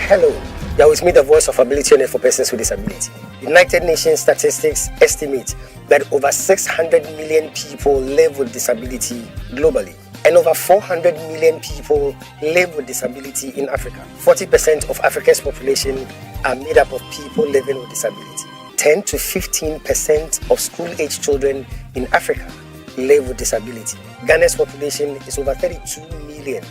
Hello, you're with me, the voice of ability for persons with disability. United Nations statistics estimate that over 600 million people live with disability globally, and over 400 million people live with disability in Africa. 40% of Africa's population are made up of people living with disability. 10 to 15% of school-age children in Africa live with disability. Ghana's population is over 32 million,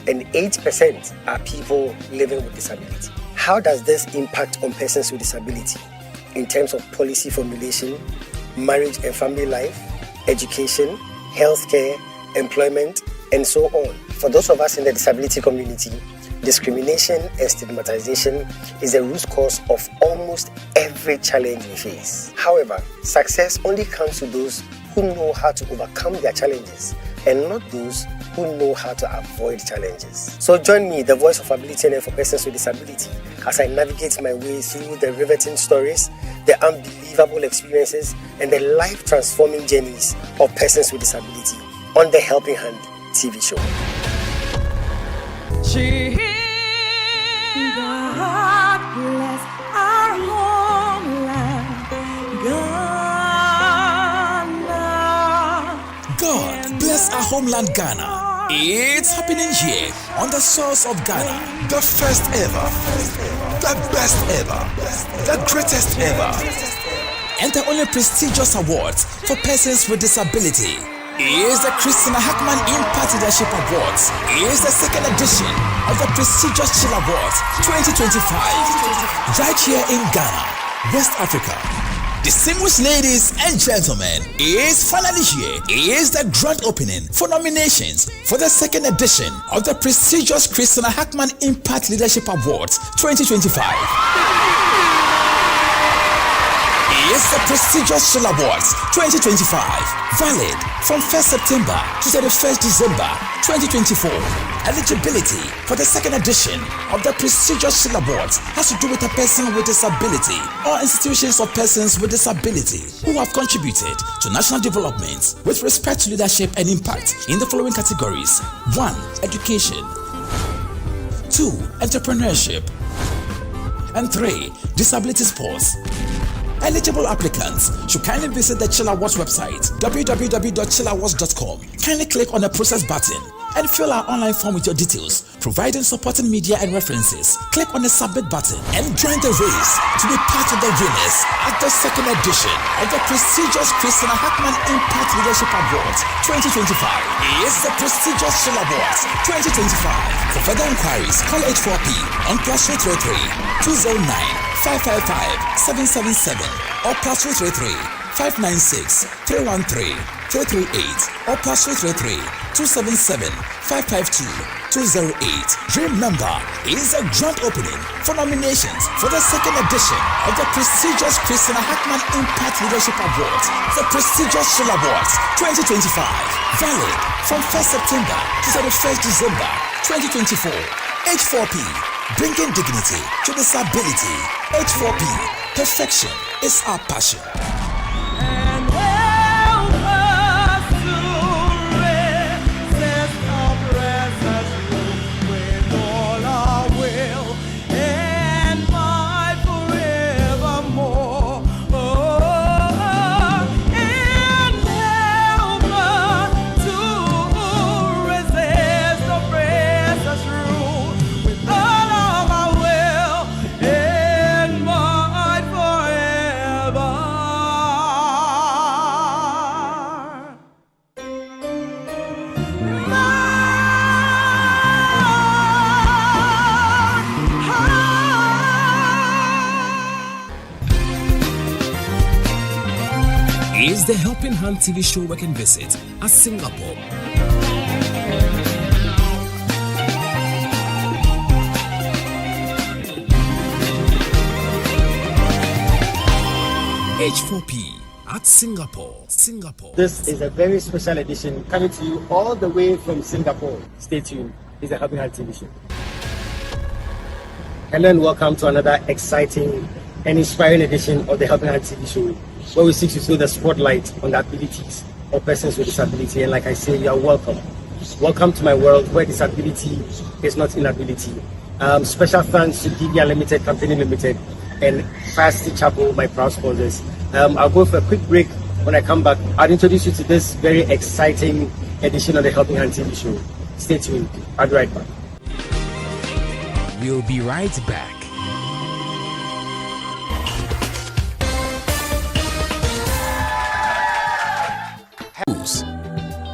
and 8% are people living with disability. How does this impact on persons with disability in terms of policy formulation, marriage and family life, education, healthcare, employment, and so on? For those of us in the disability community, discrimination and stigmatization is the root cause of almost every challenge we face. However, success only comes to those who know how to overcome their challenges and not those who know how to avoid challenges. So join me, the voice of ability and for persons with disability, as I navigate my way through the riveting stories, the unbelievable experiences, and the life-transforming journeys of persons with disability on the Helping Hand TV show. God bless our homeland, Ghana. God bless our homeland, Ghana. It's happening here on the source of Ghana. The first ever, the best ever, the greatest ever, and the only prestigious awards for persons with disability is the Christina Hackman Impact Leadership Awards. Is the second edition of the prestigious Chill Awards 2025, right here in Ghana, West Africa. Distinguished ladies and gentlemen, is finally here. Is the grand opening for nominations for the second edition of the prestigious Christina Hackman Impact Leadership Awards 2025. It's the prestigious Shell Awards 2025, valid from 1st September to 31st December 2024. Eligibility for the second edition of the prestigious Shell Awards has to do with a person with disability or institutions of persons with disability who have contributed to national development with respect to leadership and impact in the following categories: 1. Education, 2. Entrepreneurship, and 3. Disability sports. Eligible applicants should kindly visit the Chill Awards website, www.chillawards.com. Kindly click on the process button and fill our online form with your details, providing supporting media and references. Click on the submit button and join the race to be part of the winners at the second edition of the prestigious Christina Hackman Impact Leadership Awards 2025. It's the prestigious Chill Awards 2025. For further inquiries, call H4P on +333 209 555 777 or +333 596 313 338 or +333 277 552 208. Remember, it's a grand opening for nominations for the second edition of the prestigious Christina Hackman Impact Leadership Awards, the prestigious Shell Awards 2025, valid from 1st September to 31st December 2024. H4P, bringing dignity to disability. H4P, perfection is our passion. And help us to resist oppressors with all our will and might forevermore. And help us to resist oppressors rule with all of our will and might forever. Is the Helping Hand TV show we can visit at Singapore. H4P at Singapore. This is a very special edition coming to you all the way from Singapore. Stay tuned. It's the Helping Hand TV show. Hello and welcome to another exciting and inspiring edition of the Helping Hand TV show, where we seek to throw the spotlight on the abilities of persons with disability. And like I say, you are welcome. Welcome to my world where disability is not inability. Special thanks to DBR Limited, Company Limited, and Fast Chapel, my proud sponsors. I'll go for a quick break. When I come back, I'll introduce you to this very exciting edition of the Helping Hand TV show. Stay tuned. I'll be right back. We'll be right back.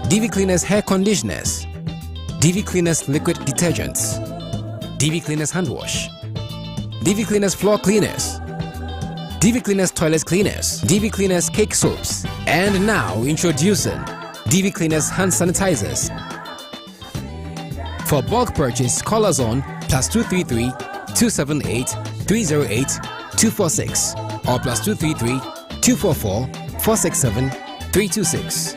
DV Cleaners hair conditioners, DV Cleaners liquid detergents, DV Cleaners hand wash, DV Cleaners floor cleaners, DV Cleaners toilet cleaners, DV Cleaners cake soaps, and now introducing DV Cleaners hand sanitizers. For bulk purchase, call us on +233 278 308 246 or +233 244 467 326.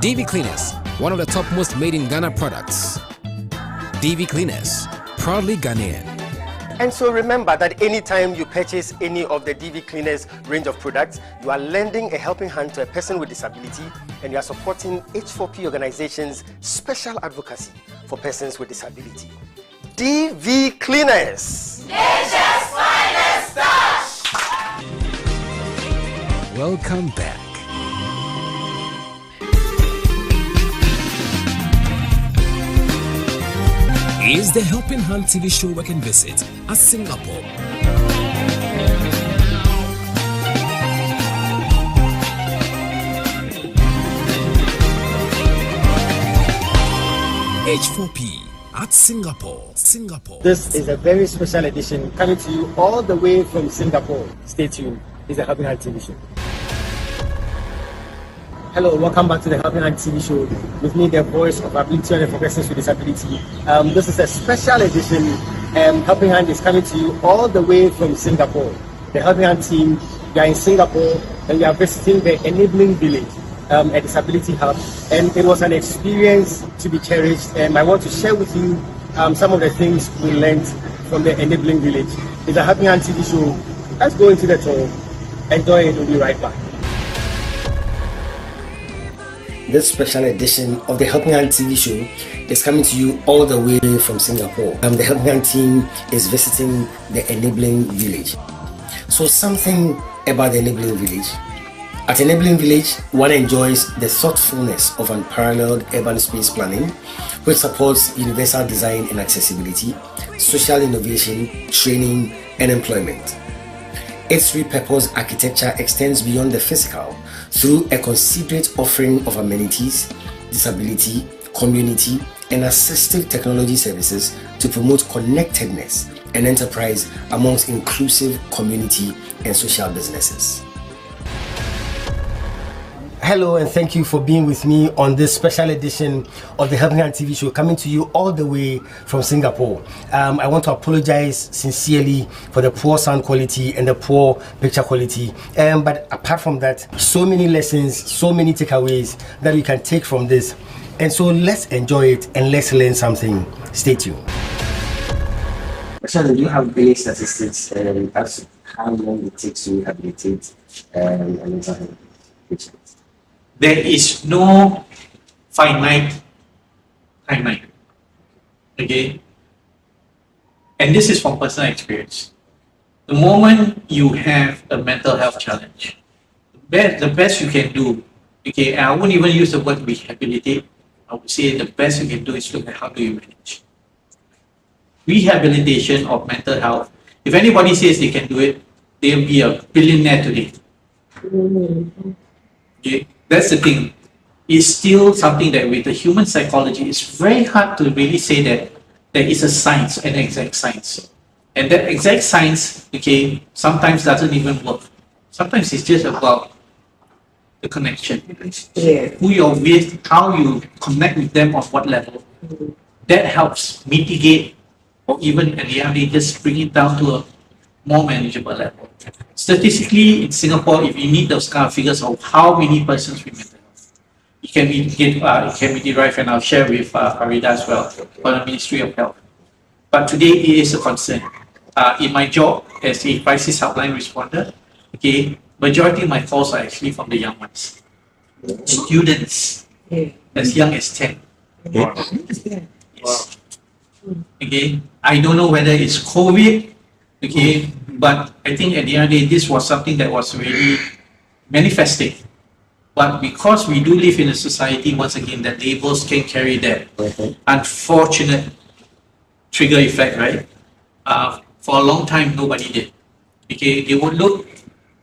DV Cleaners, one of the top most made in Ghana products. DV Cleaners, proudly Ghanaian. And so remember that anytime you purchase any of the DV Cleaners range of products, you are lending a helping hand to a person with disability, and you are supporting H4P Organization's special advocacy for persons with disability. DV Cleaners. Nature's finest touch. Welcome back. Is the Helping Hand TV show work and visit at Singapore. H4P at Singapore. This is a very special edition coming to you all the way from Singapore. Stay tuned. It's the Helping Hand TV show. Hello, welcome back to the Helping Hand TV show. With me, the voice of ability and for persons with disability. This is a special edition. Helping Hand is coming to you all the way from Singapore. The Helping Hand team, we are in Singapore and we are visiting the Enabling Village, a disability hub. And it was an experience to be cherished. And I want to share with you some of the things we learned from the Enabling Village. It's a Helping Hand TV show. Let's go into the tour. Enjoy it. We'll be right back. This special edition of the Helping Hand TV show is coming to you all the way from Singapore. The Helping Hand team is visiting the Enabling Village. So something about the Enabling Village. At Enabling Village, one enjoys the thoughtfulness of unparalleled urban space planning, which supports universal design and accessibility, social innovation, training, and employment. Its repurposed architecture extends beyond the physical through a considerate offering of amenities, disability, community, and assistive technology services to promote connectedness and enterprise amongst inclusive community and social businesses. Hello and thank you for being with me on this special edition of the Helping Hand TV show, coming to you all the way from Singapore. I want to apologize sincerely for the poor sound quality and the poor picture quality. But apart from that, so many lessons, so many takeaways that we can take from this. And so let's enjoy it and let's learn something. Stay tuned. So do you have any statistics as to how long it takes to rehabilitate mental health patients? There is no finite timeline. Okay? And this is from personal experience. The moment you have a mental health challenge, the best you can do, okay, I won't even use the word rehabilitate. I would say the best you can do is look at how do you manage. Rehabilitation of mental health, if anybody says they can do it, they'll be a billionaire today. Okay? That's the thing. It's still something that with the human psychology, it's very hard to really say that there is a science, an exact science. And that exact science, okay, sometimes doesn't even work. Sometimes it's just about the connection. Who you're with, how you connect with them, on what level. That helps mitigate or even at the end just bring it down to a more manageable level. Statistically, in Singapore, if you need those kind of figures of how many persons with mental health, it can be derived, and I'll share with Farida as well for the Ministry of Health. But today it is a concern. In my job as a crisis helpline responder, okay, majority of my calls are actually from the young ones, students as young as 10. Yes. Okay, I don't know whether it's COVID. Okay, but I think at the end of the day, this was something that was really manifesting. But because we do live in a society, once again, that labels can carry that unfortunate trigger effect, right? For a long time, nobody did. Okay, they would look,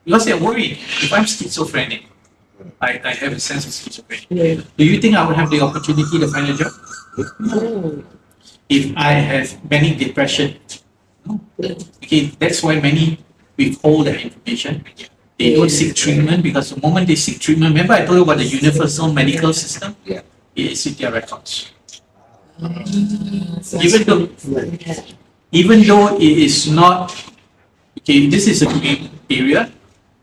because they're worried. If I'm schizophrenic, I have a sense of schizophrenia. Do you think I would have the opportunity to find a job? If I have manic depression? No. Okay, that's why many withhold that information. They don't seek treatment because the moment they seek treatment, remember I told you about the universal medical system? Yeah. It is in their records. Even though it is not, okay, this is a grey area,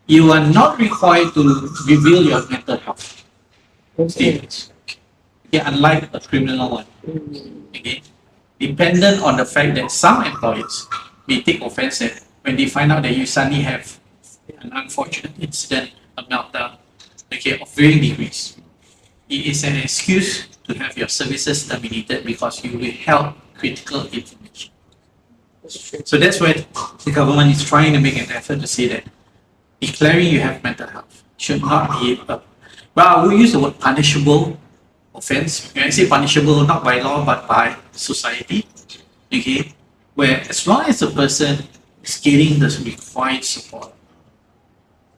you are not required to reveal your mental health status. Okay, unlike a criminal one. Okay, dependent on the fact that some employers may take offense that when they find out that you suddenly have an unfortunate incident, a meltdown, okay, of varying degrees. It is an excuse to have your services terminated because you withheld critical information. So that's why the government is trying to make an effort to say that declaring you have mental health should not be well, I will use the word punishable offense. When I say punishable, not by law but by society, okay, where as long as the person is getting the required support,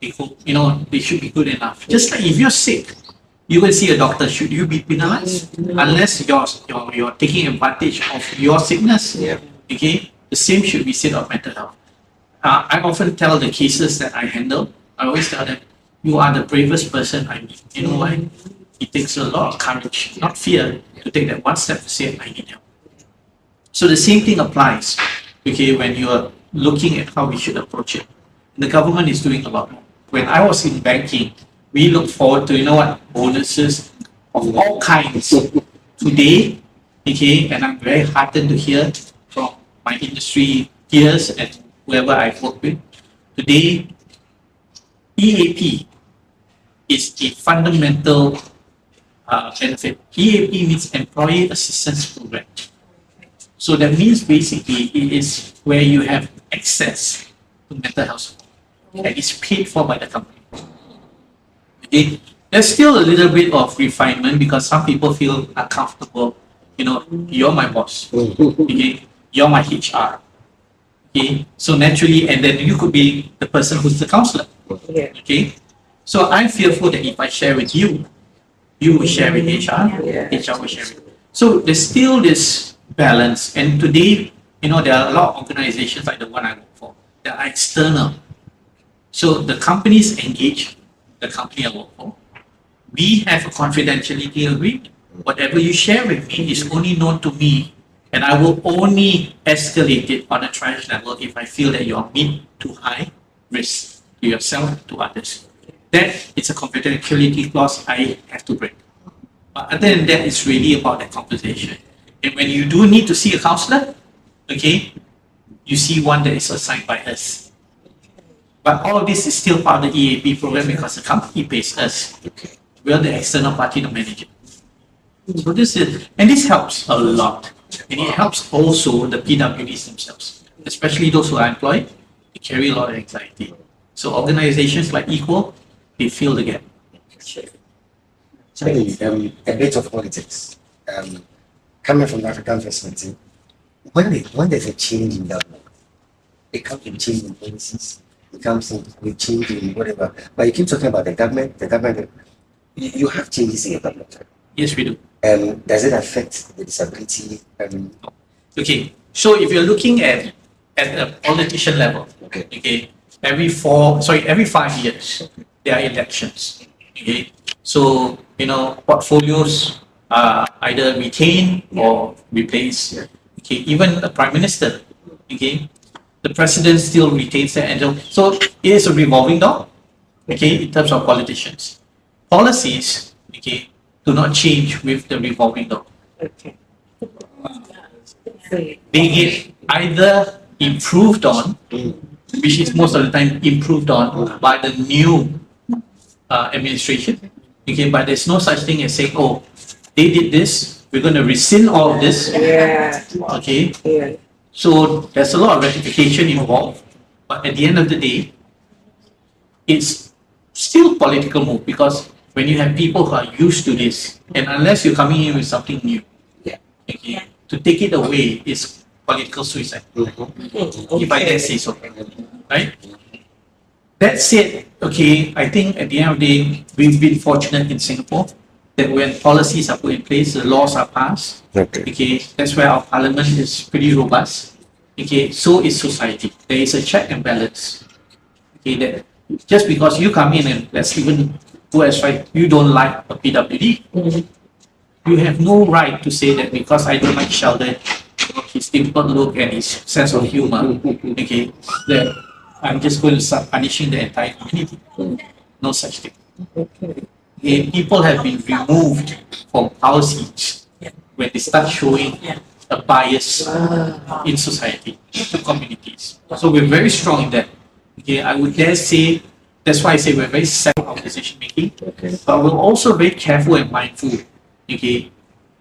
they should be good enough. Just like if you're sick, you will see a doctor. Should you be penalized unless you're taking advantage of your sickness? Okay, the same should be said of mental health. I often tell the cases that I handle. I always tell them, you are the bravest person I meet. You know why? It takes a lot of courage, not fear, to take that one step to say, I need help. So the same thing applies, okay, when you are looking at how we should approach it. The government is doing a lot more. When I was in banking, we look forward to, bonuses of all kinds. Today, okay, and I'm very heartened to hear from my industry peers and whoever I've worked with, today, EAP is a fundamental benefit. EAP means Employee Assistance Program. So that means basically it is where you have access to mental health support and it's paid for by the company. Okay? There's still a little bit of refinement because some people feel uncomfortable. You're my boss. Okay? You're my HR. Okay? So naturally, and then you could be the person who's the counselor. Okay? So I'm fearful that if I share with you, you will share with HR, HR will share with you. So there's still this balance. And today, there are a lot of organizations like the one I work for that are external. So the companies engage the company I work for. We have a confidentiality agreement. Whatever you share with me is only known to me, and I will only escalate it on a triage level if I feel that you're mid to high risk to yourself, to others. That is a confidentiality clause I have to break. But other than that, it's really about that conversation. And when you do need to see a counselor, okay, you see one that is assigned by us. But all of this is still part of the EAP program because the company pays us. We are the external party to manage it. So this helps a lot. And it helps also the PWDs themselves, especially those who are employed. They carry a lot of anxiety. So organizations like Equal, they fill the gap. Sorry, a bit of politics. Coming from the African perspective, when there's a change in government, it comes with change in policies, it comes with change in whatever. But you keep talking about the government, you have changes in your government. Yes, we do. Does it affect the disability? Okay, so if you're looking at a politician level, okay, every 5 years, there are elections. Okay, so portfolios are either retained or replaced. Okay, even the prime minister, okay, the president still retains that, and so it is a revolving door. Okay, in terms of politicians, policies, okay, do not change with the revolving door. Okay. They get either improved on, which is most of the time improved on by the new administration. Okay, but there's no such thing as saying, oh, they did this, we're going to rescind all of this. Yeah. Okay. Yeah. So there's a lot of ratification involved, but at the end of the day, it's still political move, because when you have people who are used to this, and unless you're coming in with something new, Yeah. okay, to take it away is political suicide. If I dare say so, right? That said, okay, I think at the end of the day, we've been fortunate in Singapore that when policies are put in place, the laws are passed. Okay, that's where our parliament is pretty robust. Okay, so is society. There is a check and balance. Okay, that just because you come in and let's even go as far, you don't like a PWD, you have no right to say that because I don't like Sheldon, his dimpled look and his sense of humor, okay, that I'm just going to start punishing the entire community. No such thing. Okay, people have been removed from power seats when they start showing a bias in society, to communities. So we're very strong in that. Okay, I would dare say, that's why I say we're very set in our decision making, but we're also very careful and mindful, okay,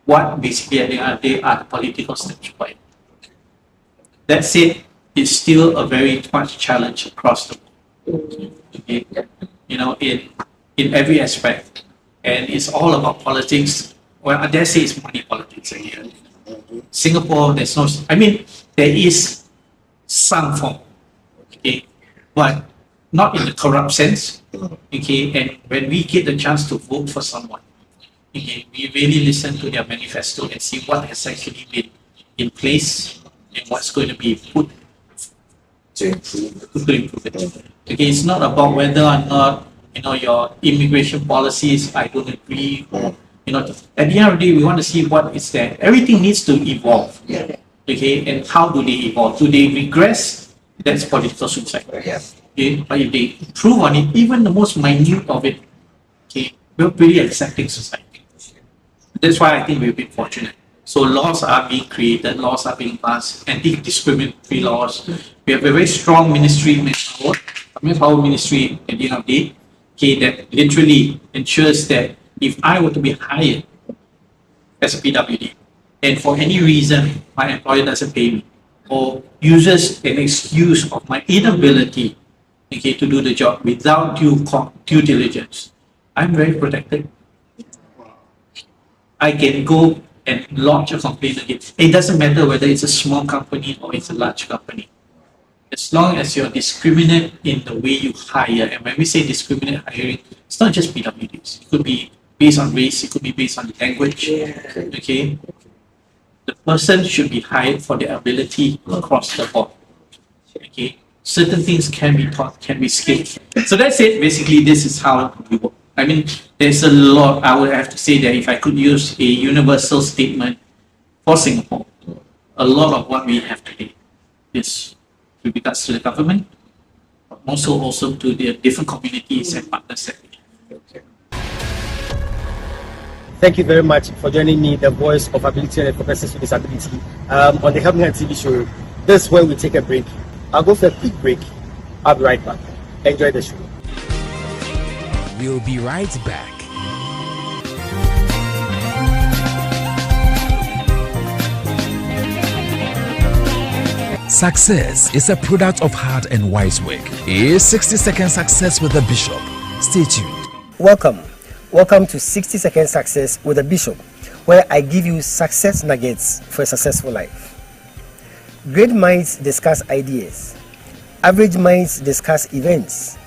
what basically at the end of the day are the political steps required. That said, it's still a very much challenge across the world. Okay, you know, in every aspect, and it's all about politics. Well, I dare say it's money politics again. Singapore, there's no, I mean, there is some form, okay, but not in the corrupt sense, okay, and when we get the chance to vote for someone, okay, we really listen to their manifesto and see what has actually been in place and what's going to be put to improve it. Okay, it's not about whether or not, you know, your immigration policies, I don't agree, or, you know, at the end of the day, we want to see what is there. Everything needs to evolve. Okay, and how do they evolve? Do they regress? That's political suicide. Okay, but if they improve on it, even the most minute of it, okay, we're pretty accepting society. That's why I think we've been fortunate. So laws are being created, laws are being passed, anti-discriminatory laws. We have a very strong ministry, manpower ministry at the end of the day, okay, that literally ensures that if I were to be hired as a PWD, and for any reason my employer doesn't pay me, or uses an excuse of my inability, okay, to do the job without due diligence, I'm very protected. I can go and lodge a complaint against. It doesn't matter whether it's a small company or it's a large company. As long as you're discriminate in the way you hire, and when we say discriminate hiring, it's not just PWDs. It could be based on race, it could be based on language, okay? The person should be hired for their ability across the board, okay? Certain things can be taught, can be skilled. So that's it. Basically, this is how we work. I mean, there's a lot. I would have to say that if I could use a universal statement for Singapore, a lot of what we have today is with regards to the government, but also to the different communities and partners that we have. Thank you very much for joining me, the voice of ability and for persons with disability, on the Help Me Hand TV show. This is where we take a break. I'll go for a quick break. I'll be right back. Enjoy the show. We'll be right back. Success is a product of hard and wise work. Is 60-second success with the Bishop. Stay tuned. Welcome to 60-second success with the Bishop, where I give you success nuggets for a successful life. Great minds discuss ideas. Average minds discuss events.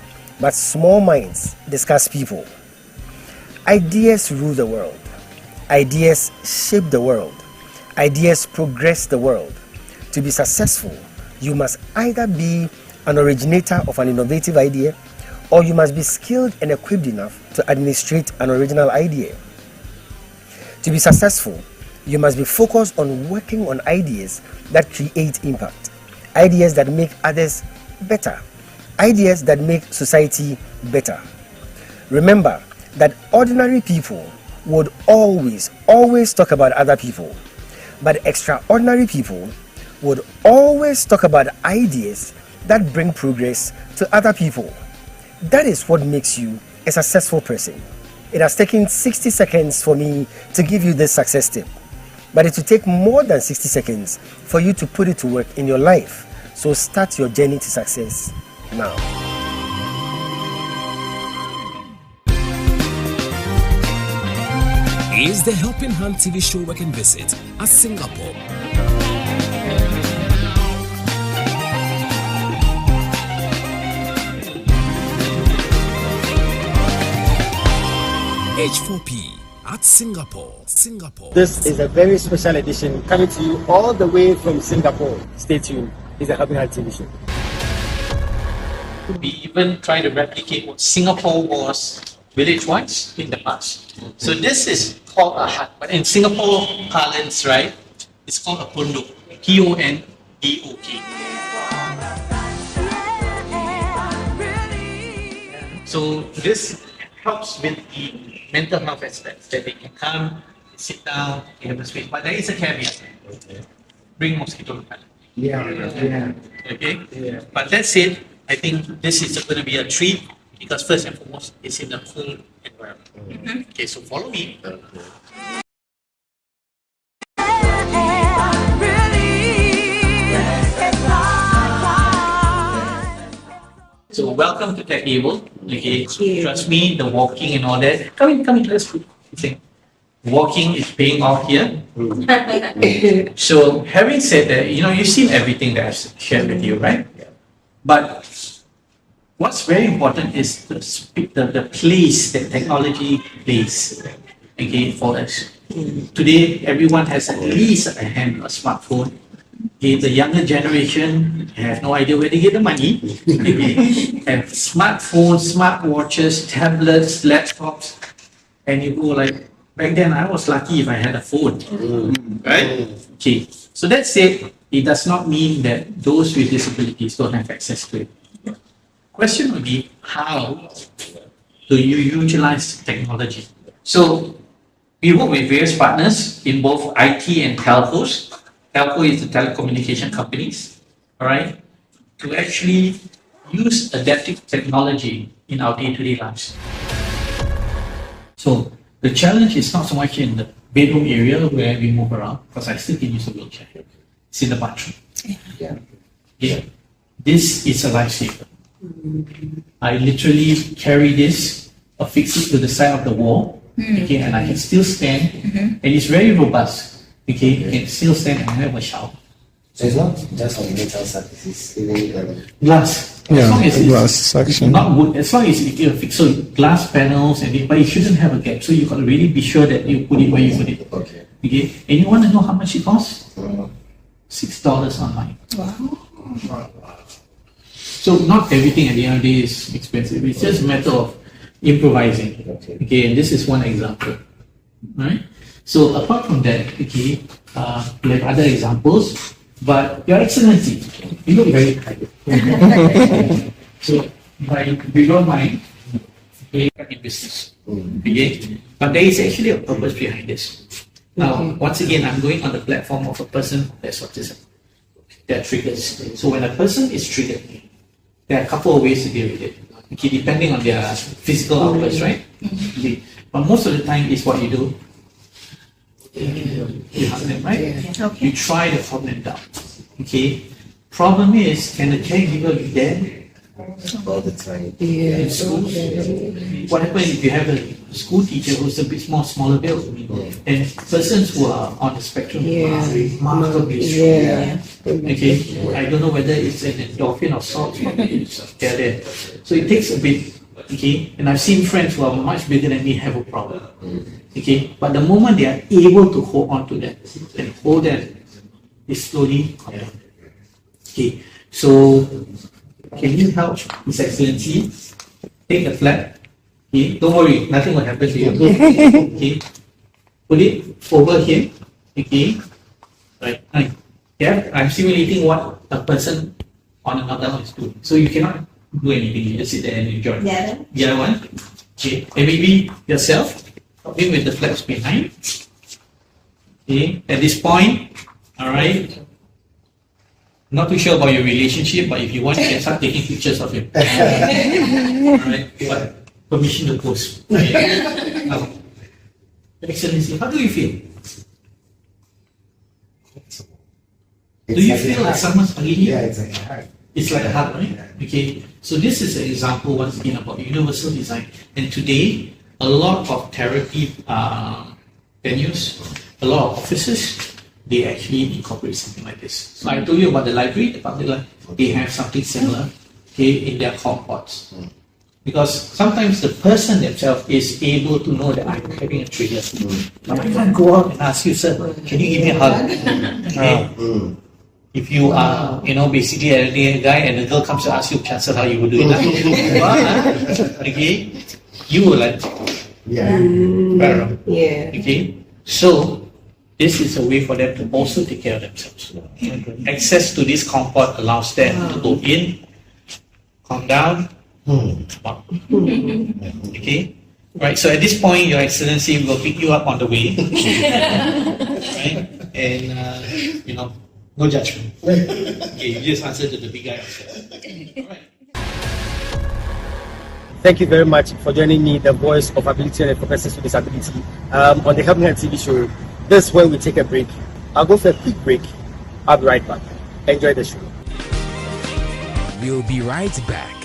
But small minds discuss people. Ideas rule the world. Ideas shape the world. Ideas progress the world. To be successful, you must either be an originator of an innovative idea, or you must be skilled and equipped enough to administrate an original idea. To be successful, you must be focused on working on ideas that create impact, ideas that make others better, ideas that make society better. Remember that ordinary people would always talk about other people, but extraordinary people would always talk about ideas that bring progress to other people. That is what makes you a successful person. It has taken 60 seconds for me to give you this success tip. but it will take more than 60 seconds for you to put it to work in your life. So start your journey to success now. Is the Helping Hand TV show working visit at Singapore? H4P at Singapore. This is a very special edition coming to you all the way from Singapore. Stay tuned. It's a Helping Hand TV show. We even try to replicate what Singapore was village-wise in the past. So this is called a hut, but in Singapore parlance, right, it's called a pondok, P-O-N-D-O-K. So this helps with the mental health aspects, that they can come, sit down, they have a space. But there is a caveat. Bring mosquito repellent. Okay? Yeah. But that said, I think this is going to be a treat because first and foremost, it's in a cool environment. Okay, so follow me. So welcome to Tech Able. Okay, trust me, the walking and all that. Come in, let's go. Walking is paying off here. So having said that, you've seen everything that I've shared with you, right? But what's very important is the place that technology plays, okay, for us. Today, everyone has at least a hand, a smartphone. Okay, the younger generation have no idea where they get the money. Have smartphones, smartwatches, tablets, laptops, and you go like, back then I was lucky if I had a phone, right? Okay, so that's it. It does not mean that those with disabilities don't have access to it. Question would be, how do you utilize technology? So we work with various partners in both IT and telcos. Telco is the telecommunication companies, all right, to actually use adaptive technology in our day-to-day lives. So the challenge is not so much in the bedroom area where we move around, because I still can use a wheelchair. It's in the bathroom. Yeah. This is a lifesaver. I literally carry this, affix it to the side of the wall, okay, and I can still stand, and it's very robust. Okay, you can still stand and have a shower. So it's not just on metal surfaces, even glass. As long as glass section. Not wood. As long as you fix so glass panels but it shouldn't have a gap. So you got to really be sure that you put it where you put it. Okay. And you want to know how much it costs? $6 online. Wow. So not everything at the end of the day is expensive. It's just a matter of improvising. Okay, and this is one example. Right? So apart from that, okay, we have other examples, but Your Excellency, you look very tired. So if you don't mind, okay, in business. Okay? But there is actually a purpose behind this. Now, once again, I'm going on the platform of a person that's autism. There are triggers. So when a person is triggered, there are a couple of ways to deal with it. Okay, depending on their physical outbursts, right? Okay. But most of the time is what you do. You hug them, right? Okay. You try to calm them down. Okay. Problem is, can the caregiver be there all the time? In school? What happens if you have a school teacher who's a bit more smaller build, and persons who are on the spectrum are remarkably strong? Okay. I don't know whether it's an endorphin or salt, they're there. So it takes a bit. Okay, and I've seen friends who are much bigger than me have a problem. Okay, but the moment they are able to hold on to that and hold that, it slowly comes down. Okay, so can you help His Excellency take the flag? Okay, don't worry, nothing will happen to you. Okay, put it over here. Okay, right. Yeah, I'm simulating what a person on another one is doing. So you cannot do anything, you just sit there and enjoy. The other one. Okay, and maybe yourself, helping with the flaps behind. Okay, at this point, alright. Not too sure about your relationship, but if you want, you can start taking pictures of him. Alright, but permission to post. Excellency, how do you feel? Do you feel like someone's hugging you? Yeah, it's like a hug. It's like a hug, right? Yeah. Okay. So this is an example once again about universal design. And today, a lot of therapy venues, a lot of offices, they actually incorporate something like this. So I told you about the library, the public library. They have something similar, okay, in their compots. Because sometimes the person themselves is able to know that I'm having a trigger. But I can't go out and ask you, sir, can you give me a hug? Okay? If you are, basically a guy and a girl comes to ask you, cancel how you would do it. But, okay, you will like, Yeah. Yeah. okay? So, this is a way for them to also take care of themselves. Access to this comfort allows them to go in, calm down, come out. Okay? Right, so at this point, Your Excellency will pick you up on the way. Right? And, no judgment. Okay, you just answer to the big guy outside. All right. Thank you very much for joining me, the voice of ability and for persons with disability, on the Helping Hand TV show. This is where we take a break. I'll go for a quick break. I'll be right back. Enjoy the show. We'll be right back.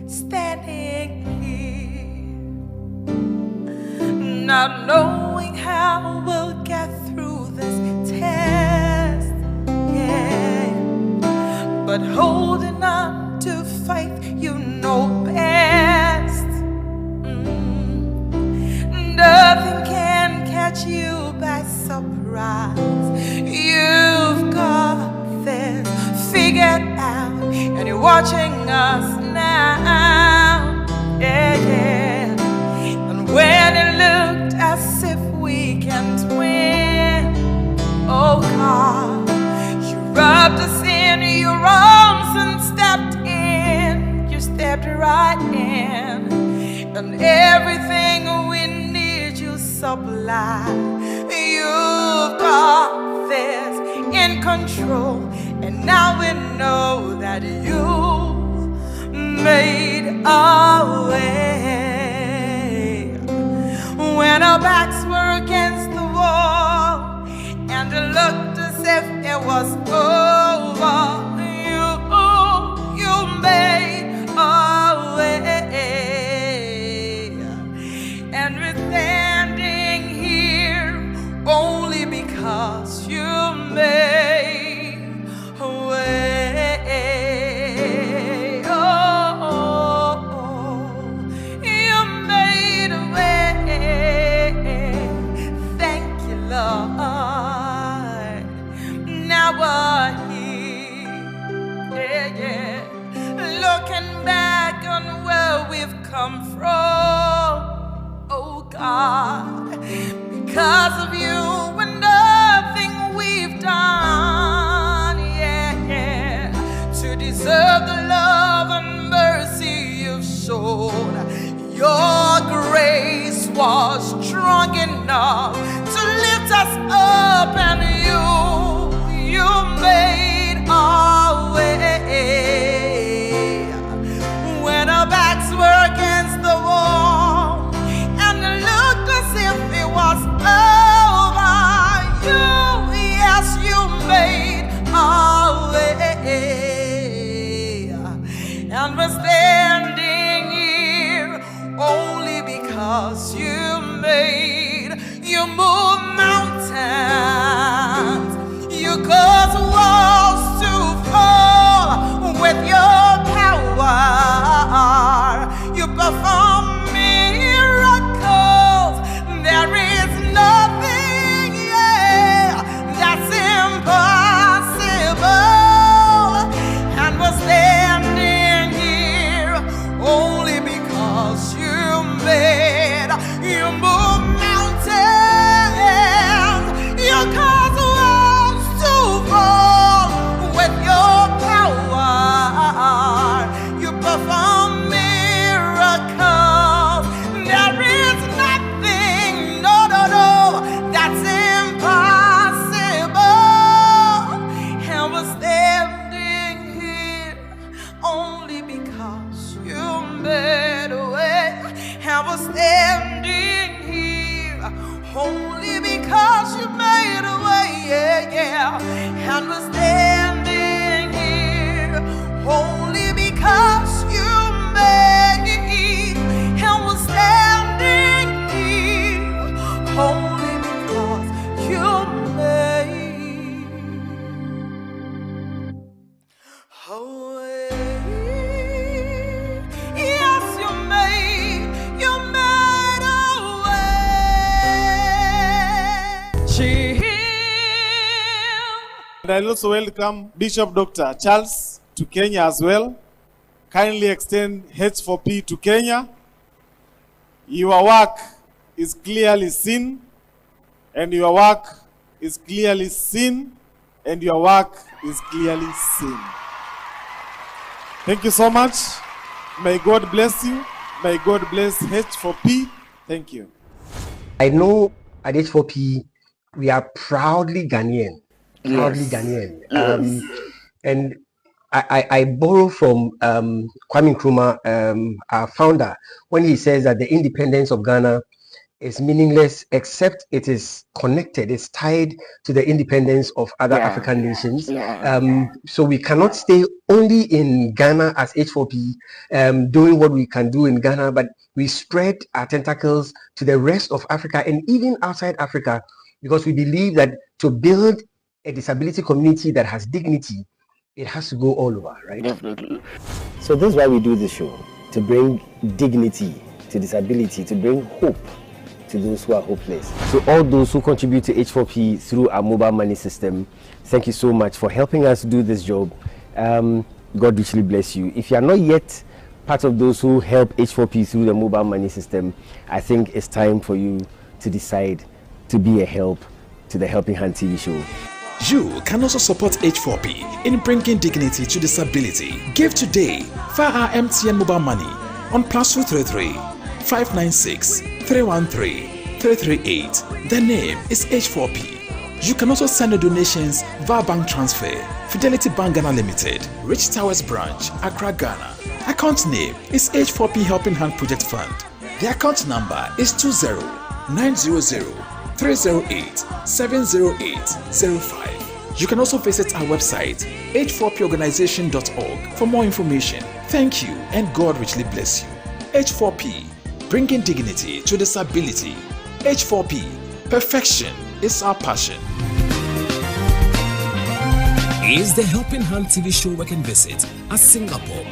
Standing here, not knowing how we'll get through this test, yeah, but holding on to faith, you know best. Nothing can catch you by surprise. You've got this figured out, and you're watching us now, yeah, yeah. And when it looked as if we can't win, oh God, you rubbed us in your arms and stepped in. You stepped right in, and everything we need you supply. You've got this in control, and now we know that you made our way. When our backs were against the wall and it looked as if it was over, you made our way. And we're standing here only because you made a way. Looking back on where we've come from, oh God, because of you and nothing we've done, yeah, to deserve the love and mercy you've shown. Your grace was strong enough to lift us up, and you made our way. When our backs were against the wall and it looked as if it was over, you made our way. And we're standing here only because you move mountains, you cause walls to fall with your power. You perform miracles. There is nothing, yeah, that's impossible. And we're standing here only because you move mountains. And we're standing here only because you made. And we're standing here only because you made a way. Yes, you made a way. And I also welcome Bishop Dr. Charles to Kenya as well. Kindly extend H4P to Kenya. Your work is clearly seen, and your work is clearly seen, and your work is clearly seen. Thank you so much. May God bless you. May God bless H4P. Thank you. I know at H4P we are proudly Ghanaian. Proudly Yes. Ghanaian. Yes. And I borrow from Kwame Nkrumah, our founder, when he says that the independence of Ghana is meaningless except it is connected, it's tied to the independence of other African nations. So we cannot stay only in Ghana as H4P, doing what we can do in Ghana, but we spread our tentacles to the rest of Africa and even outside Africa, because we believe that to build a disability community that has dignity, it has to go all over, right? Definitely. So this is why we do this show, to bring dignity to disability, to bring hope to those who are hopeless. So all those who contribute to H4P through our mobile money system, thank you so much for helping us do this job. God richly bless you. If you are not yet part of those who help H4P through the mobile money system, I think it's time for you to decide to be a help to the Helping Hand TV show. You can also support H4P in bringing dignity to disability. Give today via our MTN mobile money on +233 596 313 338. The name is H4P. You can also send your donations via bank transfer. Fidelity Bank Ghana Limited, Rich Towers Branch, Accra, Ghana. Account name is H4P Helping Hand Project Fund. The account number is 20-900-308-70805. You can also visit our website H4POrganization.org for more information. Thank you and God richly bless you. H4P, bringing dignity to disability. H4P, perfection is our passion. Is the Helping Hand TV show working visit at Singapore?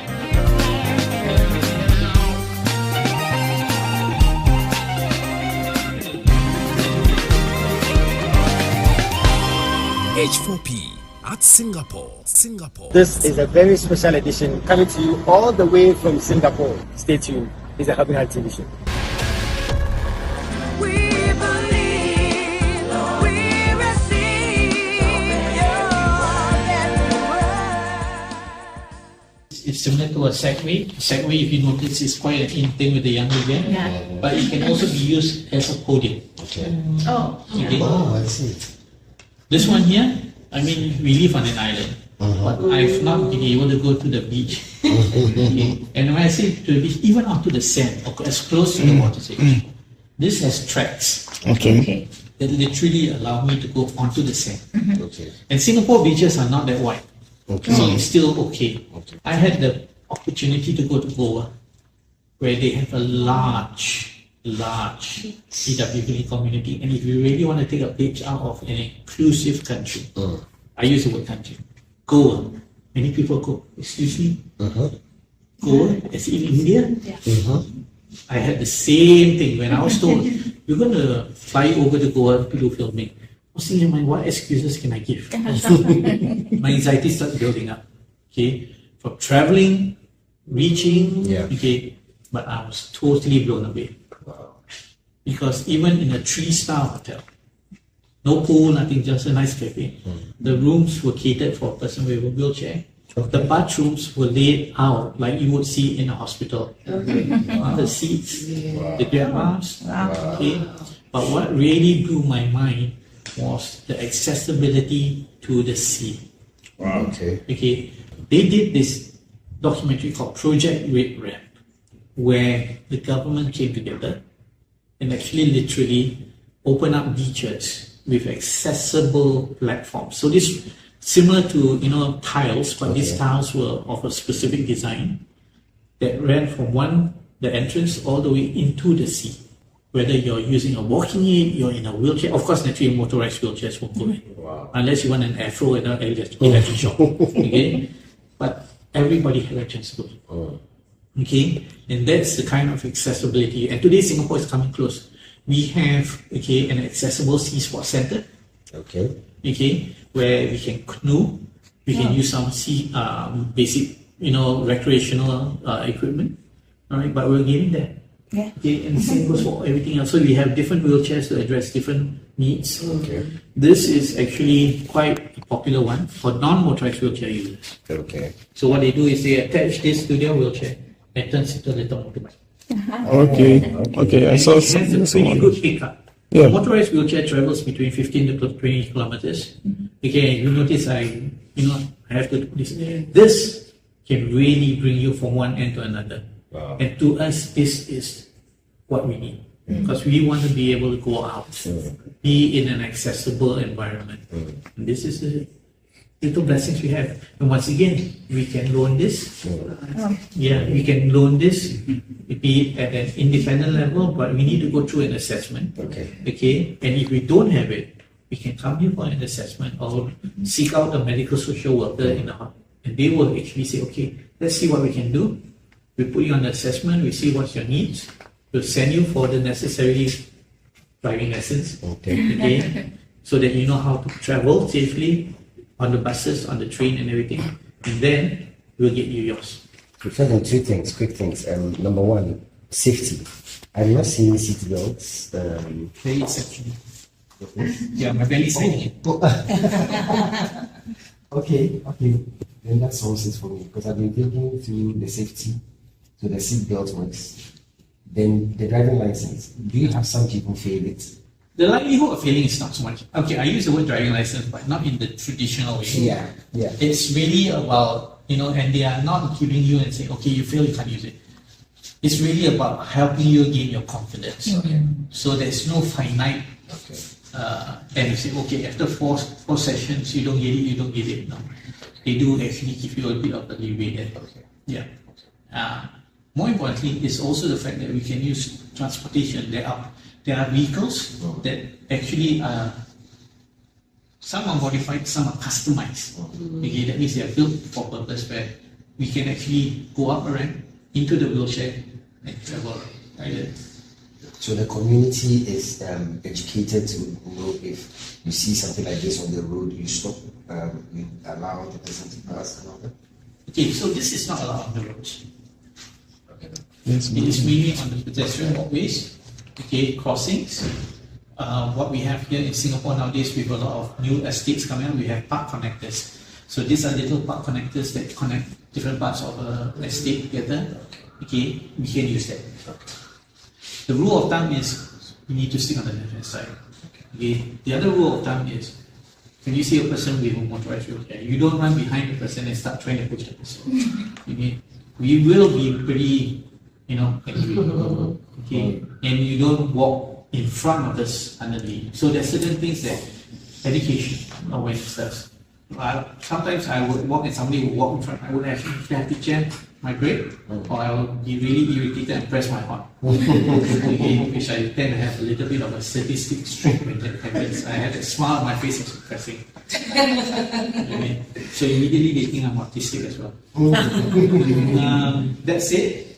H4P at Singapore. This is a very special edition coming to you all the way from Singapore. Stay tuned. It's a Helping Hand TV show. We believe, we receive your It's similar to a Segway. Segway, if you notice, is quite an in thing with the younger gen. But it can also be used as a podium. Okay. Oh, Okay. Oh, I see. This one here, I mean, we live on an island, but I've not been able to go to the beach. Okay. And when I say to the beach, even onto the sand, or as close to the water's edge, this has tracks Okay. that literally allow me to go onto the sand. Okay. And Singapore beaches are not that wide, Okay. so it's still okay. Okay. I had the opportunity to go to Goa, where they have a large PWD community, and if you really want to take a page out of an inclusive country, I use the word country, Goa. Many people go, excuse me, Goa, as in India? I had the same thing when I was told, you're going to fly over to Goa to do filming. I was thinking, what excuses can I give? My anxiety started building up. Okay, from traveling, reaching, okay, but I was totally blown away. Because even in a 3-star hotel, no pool, nothing, just a nice cafe. The rooms were catered for a person with a wheelchair. The bathrooms were laid out like you would see in a hospital. The seats, the grab bars. Okay. But what really blew my mind was the accessibility to the sea. Wow. Okay. Okay. They did this documentary called Project Red Ramp, where the government came together and actually literally open up beaches with accessible platforms. So this similar to tiles, but these tiles were of a specific design that ran from the entrance all the way into the sea. Whether you're using a walking aid, you're in a wheelchair. Of course, naturally, motorized wheelchairs won't go in, unless you want an afro and an electric shock. Okay, but everybody had a chance to go in. Okay, and that's the kind of accessibility. And today, Singapore is coming close. We have an accessible sea sports center. Okay, where we can canoe, we can use some basic recreational equipment. All right, but we're getting there. Yeah. Okay, and the same goes for everything else. So we have different wheelchairs to address different needs. This is actually quite a popular one for non-motorized wheelchair users. So what they do is they attach this to their wheelchair and turns into a little motorbike. Okay. I saw It has something. a pretty good pickup. Yeah. A motorized wheelchair travels between 15 to 20 kilometers. Okay, you notice I have to do this. This can really bring you from one end to another. And to us, this is what we need. Because we want to be able to go out, be in an accessible environment. And this is the little blessings we have. And once again, we can loan this. We can loan this, be at an independent level, but we need to go through an assessment. Okay. And if we don't have it, we can come here for an assessment or seek out a medical social worker in the hospital. And they will actually say, okay, let's see what we can do. We put you on the assessment, we see what's your needs. We'll send you for the necessary driving lessons. Okay. So that you know how to travel safely on the buses, on the train and everything. And then we'll get you yours. Prefer two things, quick things. Number one, safety. I'm not seeing seat belts. Very exceptional. Yeah, my belly's hanging. Okay. Then that solves it for me because I've been thinking through the safety, so the seat belt works. Then the driving license. Do you have some people fail it? The likelihood of failing is not so much. Okay, I use the word driving license, but not in the traditional way. Yeah. It's really about, and they are not giving you and saying, okay, you fail, you can't use it. It's really about helping you gain your confidence. So there's no finite. And you say, okay, after four sessions, you don't get it. No. They do actually give you a bit of a leeway there. Yeah. More importantly, is also the fact that we can use transportation. There are vehicles that actually some are modified, some are customized. Okay, that means they are built for purpose where we can actually go up a ramp into the wheelchair and travel right. So the community is educated to know if you see something like this on the road, you stop, you allow the person to pass and all that. Okay, so this is not allowed on the roads. It is mainly on the pedestrian walkways, crossings. What we have here in Singapore nowadays, we have a lot of new estates coming up. We have park connectors. So these are little park connectors that connect different parts of an estate together. Okay, we can use that. The rule of thumb is you need to stick on the left-hand side. Okay. The other rule of thumb is when you see a person with a motorized wheelchair, you don't run behind the person and start trying to push the person. Okay. We will be pretty, angry. Okay. And you don't walk in front of us underneath. So there's certain things that education awareness does. Sometimes I would walk and somebody would walk in front. I would actually have to jam my brake, or I would be really irritated and press my horn. Which I tend to have a little bit of a sadistic streak when that happens. I had a smile on my face as pressing. So immediately they think I'm autistic as well. That's it.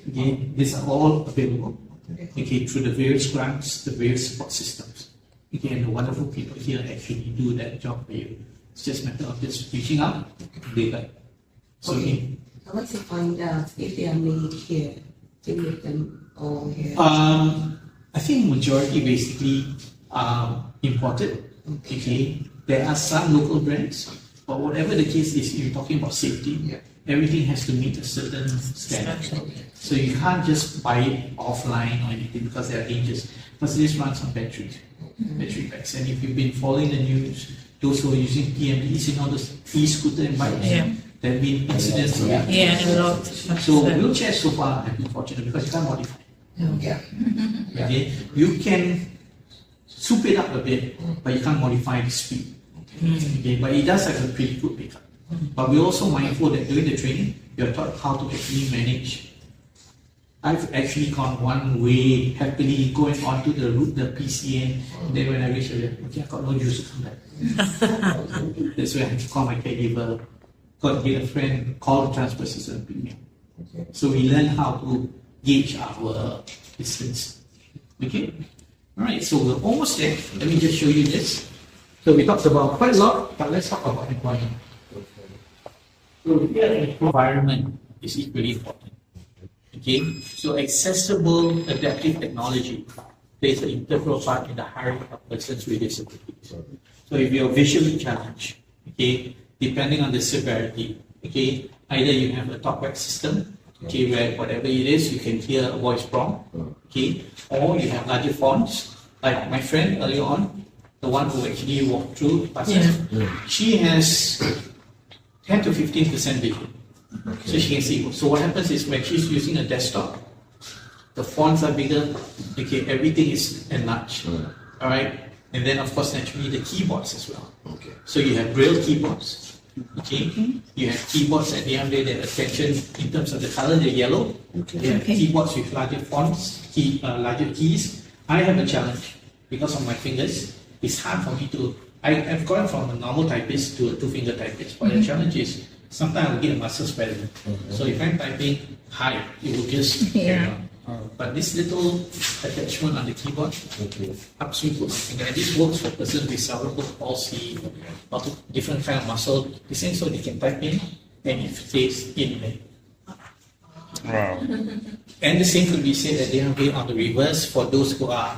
These are all available. Through the various grants, the various support systems. And the wonderful people here actually do that job for you. It's just a matter of just reaching out. They like. So How to find out if they are made here to make them all here? I think majority basically are imported. There are some local brands, but whatever the case is, you're talking about safety. Everything has to meet a certain standard. So you can't just buy it offline or anything because there are dangers. Because this runs on battery packs. And if you've been following the news, those who are using PMDs in all those e-scooter and bikes, there have been incidents. A lot. So wheelchairs so far have been fortunate because you can't modify. You can soup it up a bit, but you can't modify the speed. Okay, but it does have a pretty good pickup. But we're also mindful that during the training, you're taught how to actually manage. I've actually gone one way happily going onto the route, the PCN. Then when I reach there, okay, I got no juice to come back. That's where I have to call my caregiver, got to get a friend, call the transport system. So we learn how to gauge our distance. Okay? Alright, so we're almost there. Let me just show you this. So we talked about quite a lot, but let's talk about employment. So here, environment is equally important. Okay, so accessible adaptive technology plays an integral part in the hiring of persons with disabilities. So if you're visually challenged, okay, depending on the severity, okay, either you have a talkback system, okay, where whatever it is, you can hear a voice prompt, okay, or you have larger fonts, like my friend earlier on, the one who actually walked through classes, she has 10 to 15% vision. So she can see. So what happens is when she's using a desktop, the fonts are bigger, okay, everything is enlarged. Alright? And then of course naturally the keyboards as well. Okay. So you have braille keyboards. Okay. You have keyboards at the end of the day that attention in terms of the color, they're yellow. Okay. You have keyboards with larger fonts, larger keys. I have a challenge because of my fingers. It's hard for me to I've gone from a normal typist to a two-finger typist, but the challenge is sometimes I will get a muscle spasm. So if I'm typing high, it will just carry on. But this little attachment on the keyboard, absolutely, and this works for persons with cerebral palsy, or different kind of muscle. The same, so they can type in and it stays in there. Wow. And the same could be said that they have been on the reverse for those who are,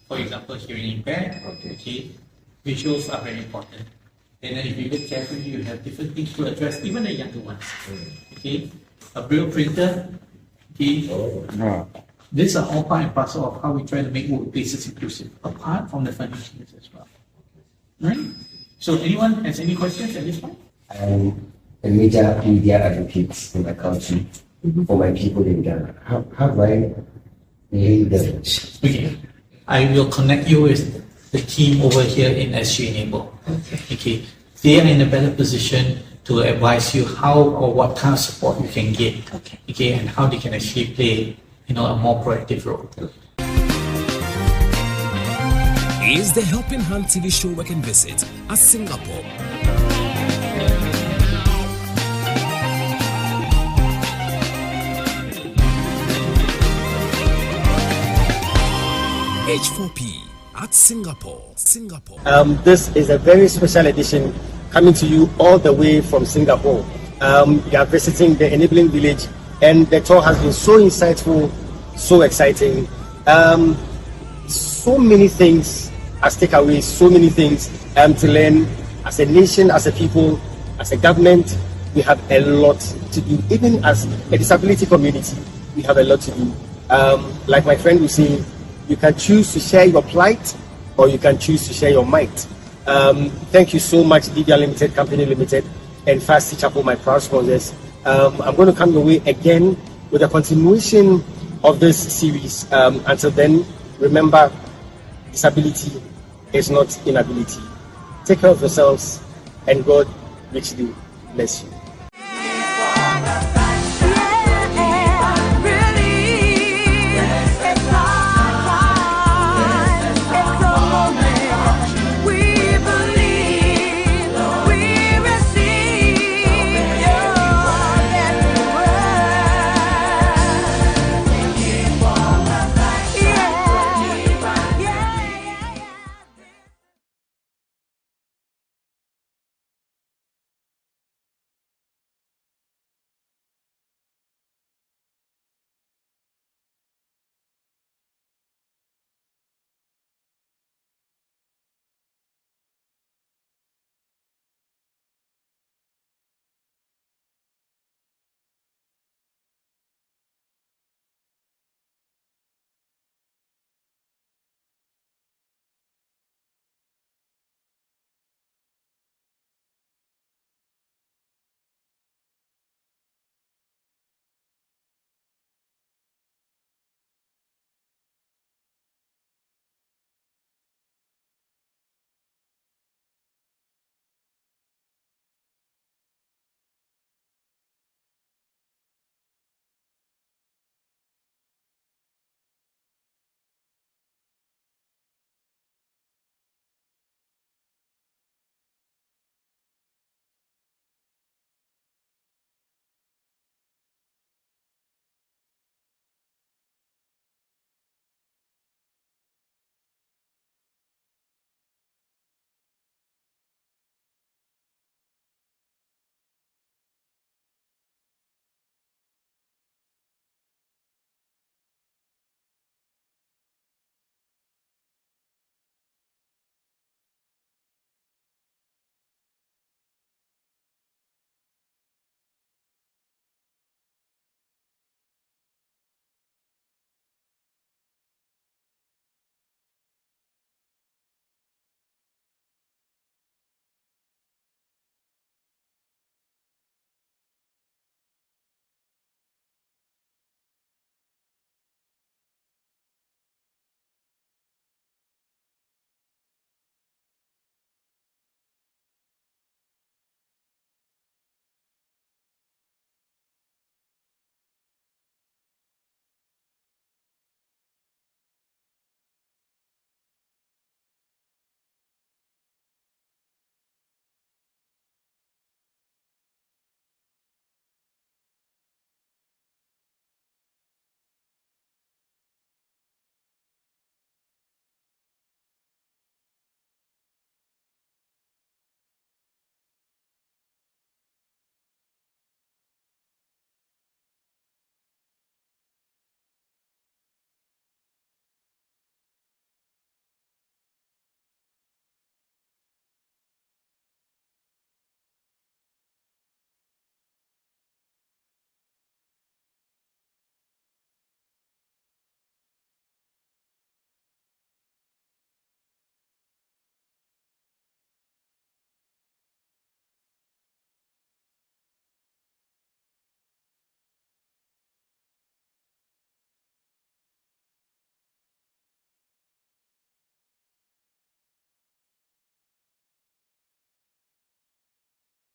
for example, hearing impaired. Okay. Visuals are very important. And then if you look carefully, you have different things to address, even the younger ones. Okay, a braille printer. Okay, these are all part and parcel of how we try to make workplaces inclusive, apart from the furnishings as well. Right? So, anyone has any questions at this point? I'm a major media advocate in my country for my people in Ghana. How do I lead them? Okay, I will connect you with the team over here in SG Enable. Okay, they are in a better position to advise you how or what kind of support you can get. Okay, and how they can actually play, a more proactive role. Is the Helping Hand TV show working visit at Singapore? H4P at Singapore. This is a very special edition coming to you all the way from Singapore. We are visiting the Enabling Village, and the tour has been so insightful, so exciting. So many things as takeaways, so many things to learn as a nation, as a people, as a government. We have a lot to do. Even as a disability community, we have a lot to do. Like my friend was saying, you can choose to share your plight, or you can choose to share your might. Thank you so much, DBR Limited, Company Limited, and Fast Chapel, my proud sponsors. I'm going to come your way again with a continuation of this series. Until then, remember, disability is not inability. Take care of yourselves, and God richly bless you.